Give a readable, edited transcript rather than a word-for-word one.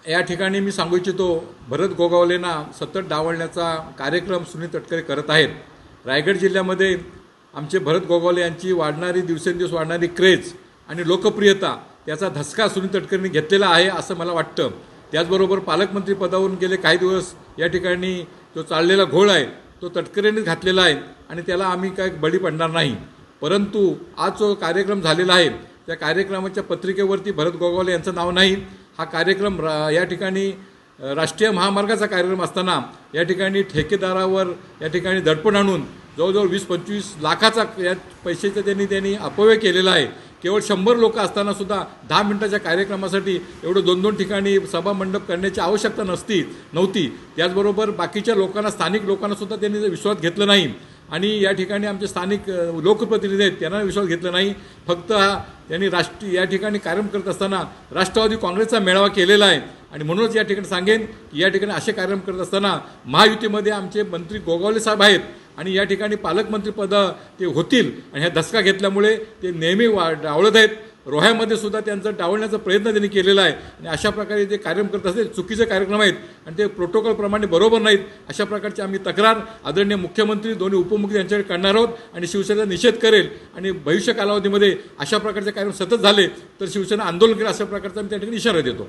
या ठिकाणी मी सांगू इच्छितो, भरत गोगावलेंना सतत डावलण्याचा कार्यक्रम सुनील तटकरे करत आहेत. रायगड जिल्ह्यामध्ये आमचे भरत गोगावले यांची वाढणारी दिवसेंदिवस वाढणारी क्रेज आणि लोकप्रियता याचा धसका सुनील तटकरेंनी घेतलेला आहे असं मला वाटतं. त्याचबरोबर पालकमंत्री पदावरून गेले काही दिवस या ठिकाणी जो चाललेला घोळ आहे तो तटकरेंनीच घातलेला आहे आणि त्याला आम्ही काय बळी पडणार नाही. परंतु आज जो कार्यक्रम झालेला आहे त्या कार्यक्रमाच्या पत्रिकेवरती भरत गोगावले यांचं नाव नाही. हा कार्यक्रम या ठिकाणी राष्ट्रीय महामार्गाचा कार्यक्रम असताना या ठिकाणी ठेकेदारावर या ठिकाणी दडपण आणून जवळजवळ 20-25 लाखाचा या पैशाचा त्यांनी अपव्यय केलेला आहे. केवळ 100 लोक असताना सुद्धा 10 मिनिटाच्या कार्यक्रमासाठी एवढं 2-2 ठिकाणी सभा मंडप करण्याची आवश्यकता नव्हती. त्याचबरोबर बाकीच्या लोकांना, स्थानिक लोकांना सुद्धा त्यांनी विश्वास घेतलं नाही आणि या ठिकाणी आमचे स्थानिक लोकप्रतिनिधी आहेत त्यांना विश्वास घेतला नाही. फक्त त्यांनी या ठिकाणी कार्यक्रम करत असताना राष्ट्रवादी काँग्रेसचा मेळावा केलेला आहे आणि म्हणूनच या ठिकाणी सांगेन की या ठिकाणी असे कार्यक्रम करत असताना महायुतीमध्ये आमचे मंत्री गोगावले साहेब आहेत आणि या ठिकाणी पालकमंत्रीपद ते होतील आणि ह्या धसका घेतल्यामुळे ते नेहमी डावळत आहेत. रोह्यामध्ये सुद्धा त्यांचा डावलण्याचा प्रयत्न त्यांनी केलेला आहे आणि अशा प्रकारे जे कार्यक्रम करत असतील चुकीचे कार्यक्रम आहेत आणि ते प्रोटोकॉलप्रमाणे बरोबर नाहीत. अशा प्रकारची आम्ही तक्रार आदरणीय मुख्यमंत्री, दोन्ही उपमुख्यमंत्री यांच्याकडे करणार आहोत आणि शिवसेनेचा निषेध करेल आणि भविष्य कालावधीमध्ये अशा प्रकारचे कार्यक्रम सतत झाले तर शिवसेना आंदोलन करेल अशा प्रकारचा आम्ही त्या ठिकाणी इशारा देतो.